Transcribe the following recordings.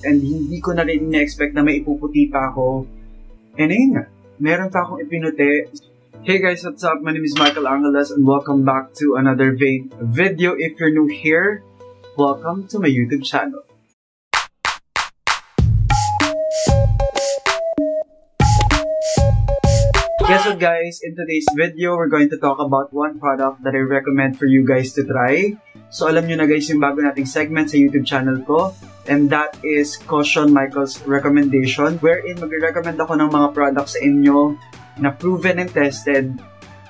and hindi ko na rin na-expect na may ipuputi pa ako. And ayun nga, meron pa akong ipinuti. Hey guys, what's up? My name is Michael Angeles and welcome back to another Vain video. If you're new here, welcome to my YouTube channel. Guess what guys, in today's video, we're going to talk about one product that I recommend for you guys to try. So alam nyo na guys yung bago nating segment sa YouTube channel ko, and that is Caution Michael's Recommendation, wherein mag-recommend ako ng mga products sa inyo na proven and tested,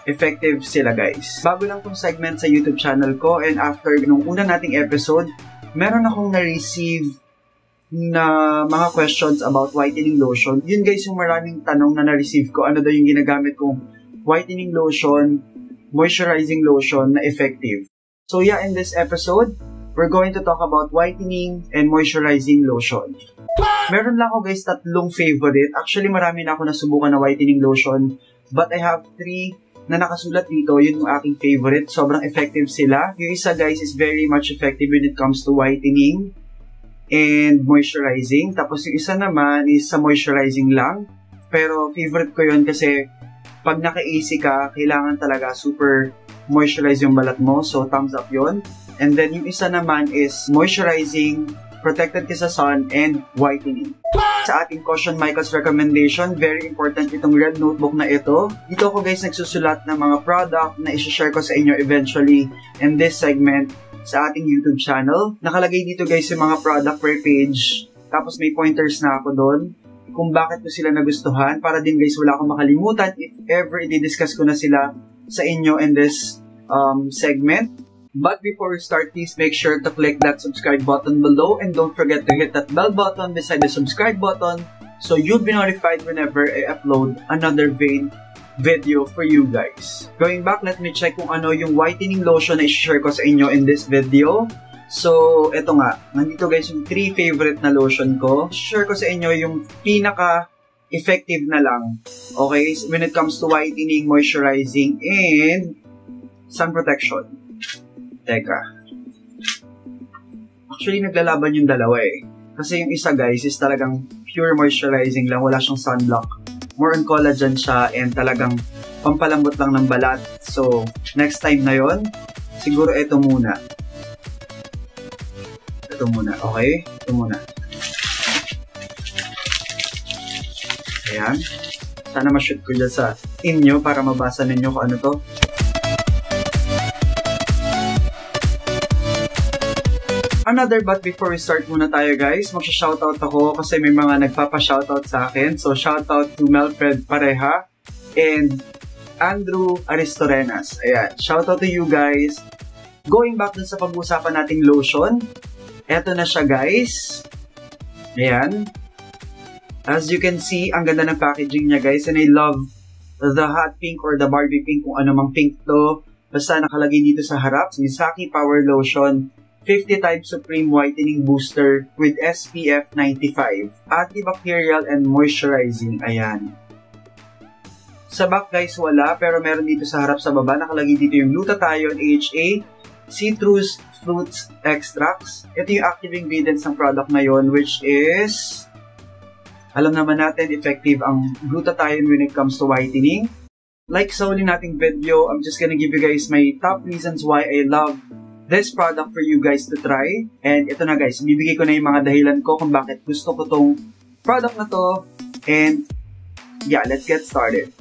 effective sila guys. Bago lang tong segment sa YouTube channel ko, and after nung una nating episode, meron akong na-receive na mga questions about whitening lotion. Yun guys yung maraming tanong na na-receive ko. Ano daw yung ginagamit kong whitening lotion, moisturizing lotion na effective. So yeah, in this episode, we're going to talk about whitening and moisturizing lotion. Meron lang ako guys tatlong favorite. Actually marami na ako nasubukan na whitening lotion, but I have 3 na nakasulat dito. Yun yung aking favorite. Sobrang effective sila. Yung isa guys is very much effective when it comes to whitening and moisturizing. Tapos yung isa naman is sa moisturizing lang. Pero favorite ko yun kasi pag naka-AC ka, kailangan talaga super moisturize yung balat mo. So thumbs up yun. And then yung isa naman is moisturizing, protected ka sa sun, and whitening. Sa ating Caution Michael's Recommendation, very important itong red notebook na ito. Dito ako guys nagsusulat ng mga product na isi-share ko sa inyo eventually in this segment sa ating YouTube channel. Nakalagay dito guys yung mga product per page. Tapos may pointers na ako doon kung bakit ko sila nagustuhan. Para din guys wala akong makalimutan if ever i-discuss ko na sila sa inyo in this segment. But before we start, please make sure to click that subscribe button below and don't forget to hit that bell button beside the subscribe button so you'll be notified whenever I upload another Vain video for you guys. Going back, let me check kung ano yung whitening lotion na i-share ko sa inyo in this video. So, eto nga. Nandito guys yung 3 favorite na lotion ko. Share ko sa inyo yung pinaka-effective na lang. Okay? When it comes to whitening, moisturizing, and sun protection. Teka. Actually, naglalaban yung dalawa eh. Kasi yung isa guys is talagang pure moisturizing lang. Wala siyang sunblock. More on collagen siya and talagang pampalambot lang ng balat. So, next time na yon, siguro ito muna. Ito muna, okay? Ito muna. Ayan. Sana ma-shoot ko dyan sa inyo para mabasa ninyo kung ano to. Another, but before we start muna tayo guys, magsha-shoutout ako kasi may mga nagpapa-shoutout sa akin. So, shoutout to Melfred Pareha and Andrew Aristorenas. Ayan, shoutout to you guys. Going back dun sa pag-uusapan nating lotion, eto na siya guys. Ayan. As you can see, ang ganda ng packaging niya guys, and I love the hot pink or the Barbie pink, kung ano mang pink to. Basta nakalagay dito sa harap, Misaki Power Lotion 50 Times Supreme Whitening Booster with SPF 95. Antibacterial and moisturizing. Ayan. Sa back guys wala, pero meron dito sa harap sa baba. Nakalagay dito yung glutathione AHA, citrus fruits extracts. Ito yung active ingredients ng product na yon, which is, alam naman natin, effective ang glutathione when it comes to whitening. Like sa huli nating video, I'm just gonna give you guys my top reasons why I love this product for you guys to try. And ito na guys, bibigay ko na yung mga dahilan ko kung bakit gusto ko tong product na to. And yeah, let's get started.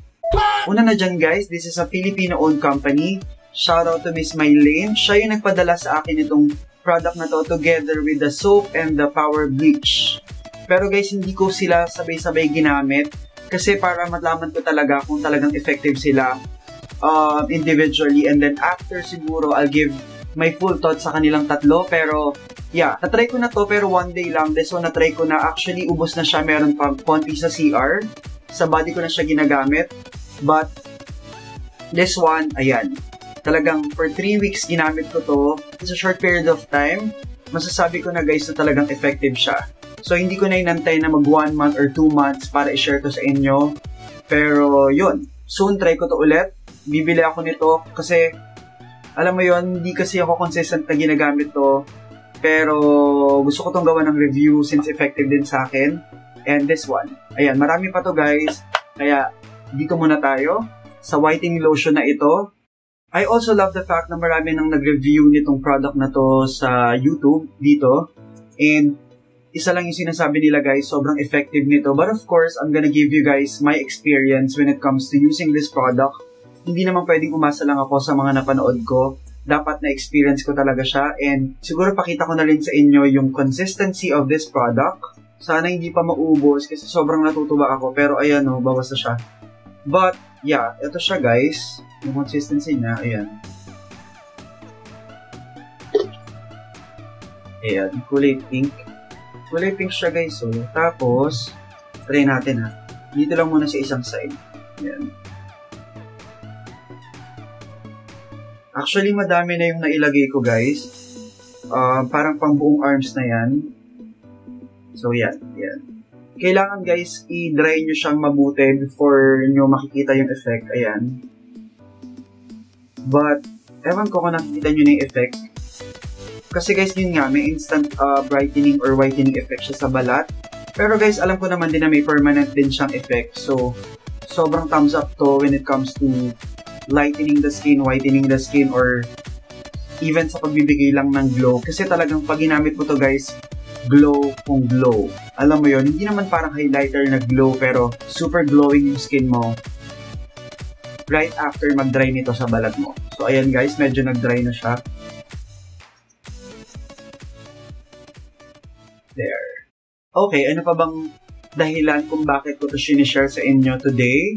Una na dyan guys, this is a Filipino-owned company. Shout out to Miss Maylene. Siya yung nagpadala sa akin itong product na to together with the soap and the power bleach. Pero guys, hindi ko sila sabay-sabay ginamit kasi para malaman ko talaga kung talagang effective sila individually. And then after siguro, I'll give may full thoughts sa kanilang tatlo. Pero yeah, natry ko na to pero one day lang. This one natry ko na, actually ubos na siya, meron pang konti sa CR. Sa body ko na siya ginagamit. But this one, ayan, talagang for 3 weeks ginamit ko to. It's a short period of time. Masasabi ko na guys na talagang effective siya. So hindi ko na inantay na mag 1 month or 2 months para i-share to sa inyo. Pero yun, soon try ko to ulit. Bibili ako nito kasi alam mo yon, hindi kasi ako consistent na ginagamit to. Pero gusto ko tong gawa ng review since effective din sa akin. And this one. Ayan, marami pa to guys. Kaya dito muna tayo sa whitening lotion na ito. I also love the fact na marami nang nag-review nitong product na to sa YouTube dito. And isa lang yung sinasabi nila guys, sobrang effective nito. But of course, I'm gonna give you guys my experience when it comes to using this product. Hindi naman pwedeng umasa lang ako sa mga napanood ko. Dapat na-experience ko talaga siya. And siguro pakita ko na rin sa inyo yung consistency of this product. Sana hindi pa maubos kasi sobrang natutuwa ako. Pero ayan o, bawas na siya. But yeah, ito siya guys. Yung consistency niya, ayan. Ayan, kulay pink. Kulay pink siya guys. So, tapos, try natin ha. Dito lang muna sa isang side. Ayan. Actually, madami na yung nailagay ko, guys. Parang pang buong arms na yan. So, yan. Yan. Kailangan, guys, i-dry nyo siyang mabuti before nyo makikita yung effect. Ayan. But, ewan ko kung nakikita nyo na yung effect. Kasi, guys, yun nga, may instant brightening or whitening effect siya sa balat. Pero, guys, alam ko naman din na may permanent din siyang effect. So, sobrang thumbs up to when it comes to lightening the skin, whitening the skin, or even sa pagbibigay lang ng glow. Kasi talagang pag ginamit mo to guys, glow kung glow. Alam mo yon, hindi naman parang highlighter na glow, pero super glowing yung skin mo right after mag-dry nito sa balat mo. So ayan guys, medyo nag-dry na siya. There. Okay, ano pa bang dahilan kung bakit ko to sinishare sa inyo today?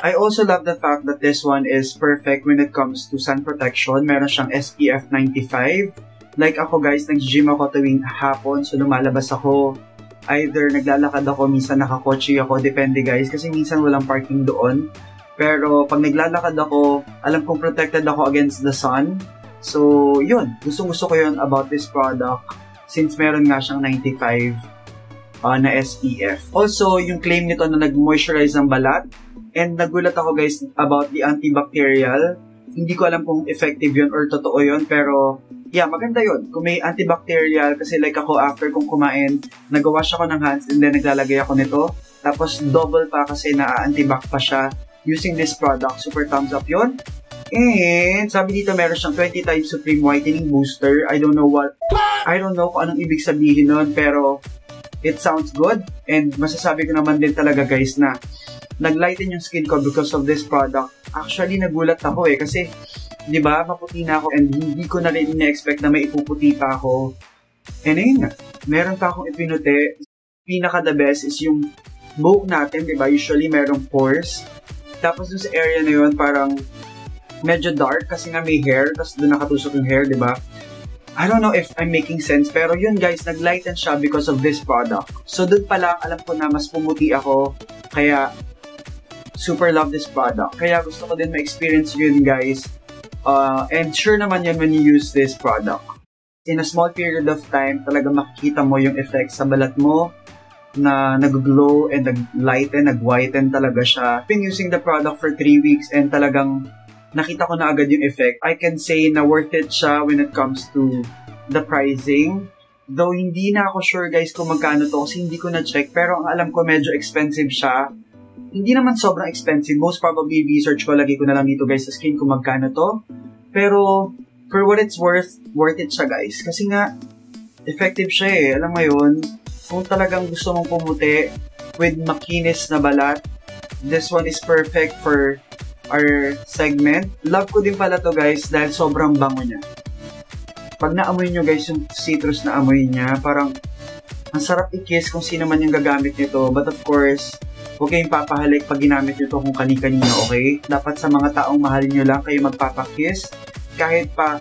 I also love the fact that this one is perfect when it comes to sun protection. Meron siyang SPF 95. Like ako guys, nag-gym ako tuwing hapon. So lumalabas ako. Either naglalakad ako, minsan nakakotse ako. Depende guys, kasi minsan walang parking doon. Pero pag naglalakad ako, alam kong protected ako against the sun. So yun, gustong-gusto ko yun about this product. Since meron nga siyang 95 na SPF. Also, yung claim nito na nag-moisturize ng balat. And nagulat ako guys about the antibacterial. Hindi ko alam kung effective yun or totoo yun. Pero, yeah, maganda yun. Kung may antibacterial, kasi like ako after kong kumain, nag-wash ako ng hands and then naglalagay ako nito. Tapos double pa kasi na-antibac pa siya using this product. Super thumbs up yun. And sabi dito meron siyang 20 times Supreme Whitening Booster. I don't know kung anong ibig sabihin nun, pero it sounds good. And masasabi ko naman din talaga guys na nag-lighten yung skin ko because of this product. Actually, nagulat ako kasi, di ba, maputi na ako and hindi ko na rin na-expect na may ipuputi pa ako. And ayun nga, meron pa akong ipinuti. Pinaka-the best is yung buhok natin, di ba? Usually, merong pores. Tapos dun sa area na yun, parang medyo dark kasi nga may hair. Tapos dun nakatusok yung hair, di ba? I don't know if I'm making sense, pero yun guys, nag-lighten siya because of this product. So dun pa lang, alam ko na mas pumuti ako. Kaya, super love this product. Kaya gusto ko din ma-experience yun guys. And sure naman yun when you use this product. In a small period of time, talaga makikita mo yung effect sa balat mo na nag-glow and nag-lighten, nag-whiten talaga siya. I've been using the product for 3 weeks and talagang nakita ko na agad yung effect. I can say na worth it siya when it comes to the pricing. Though hindi na ako sure guys kung magkano to kasi hindi ko na-check. Pero ang alam ko medyo expensive siya. Hindi naman sobrang expensive. Most probably, research ko. Lagi ko na lang dito guys sa skin kung magkano to. Pero, for what it's worth it siya guys. Kasi nga, effective siya eh. Alam mo yun, kung talagang gusto mong pumuti with makinis na balat, this one is perfect for our segment. Love ko din pala to guys dahil sobrang bango niya. Pag naamoy nyo guys yung citrus na amoy niya, parang ang sarap i-kiss kung sino man yung gagamit nito. But of course, huwag kayong papahalik pag ginamit nyo ito kung kani-kanina, okay? Dapat sa mga taong mahal nyo lang kayo magpapakiss. Kahit pa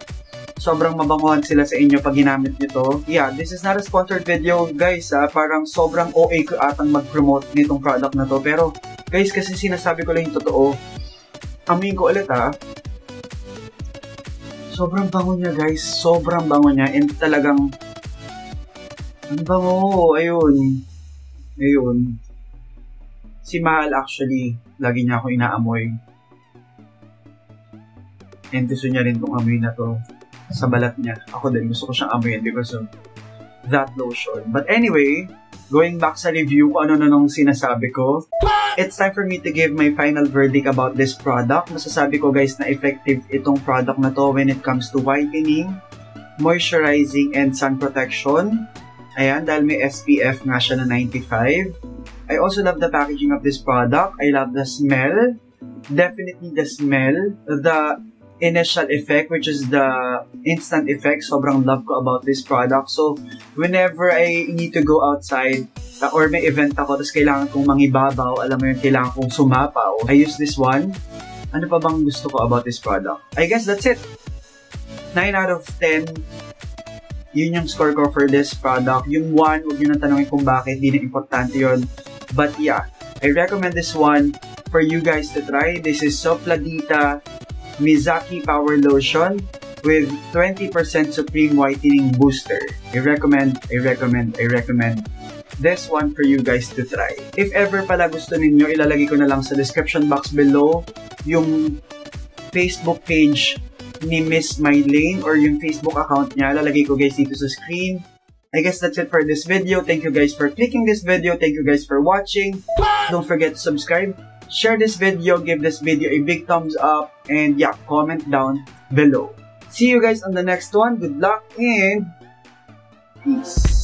sobrang mabanguhan sila sa inyo pag ginamit nyo to. Yeah, this is not a sponsored video, guys. Parang sobrang OA ko atang mag-promote nitong product na to. Pero, guys, kasi sinasabi ko lang yung totoo. Amin ko ulit sobrang bango niya guys. Sobrang bango niya. And talagang ang bango. Ayun. Si Mahal actually, lagi niya ako inaamoy. And gusto niya rin tong amoy na to. sa balat niya. Ako din, gusto ko siyang amuyin because of that lotion. But anyway, going back sa review, kung ano na nung sinasabi ko, it's time for me to give my final verdict about this product. Masasabi ko guys na effective itong product na to when it comes to whitening, moisturizing, and sun protection. Ayan, dahil may SPF nga siya na 95. I also love the packaging of this product. I love the smell. Definitely the smell. The initial effect, which is the instant effect. Sobrang love ko about this product. So, whenever I need to go outside, or may event ako, tapos kailangan kong mangibabaw, alam mo yun, kailangan kong sumapaw, I use this one. Ano pa bang gusto ko about this product? I guess that's it. 9 out of 10. Yun yung score ko for this product. Yung 1, huwag nyo nang tanongin kung bakit, di na importante yun. But yeah, I recommend this one for you guys to try. This is Sopladita Mizaki Power Lotion with 20% Supreme Whitening Booster. I recommend this one for you guys to try. If ever pala gusto ninyo, ilalagay ko na lang sa description box below yung Facebook page ni Miss Mylane or yung Facebook account niya. Lalagay ko guys dito sa screen. I guess that's it for this video. Thank you guys for clicking this video. Thank you guys for watching. Don't forget to subscribe. Share this video, give this video a big thumbs up, and yeah, comment down below. See you guys on the next one. Good luck and peace.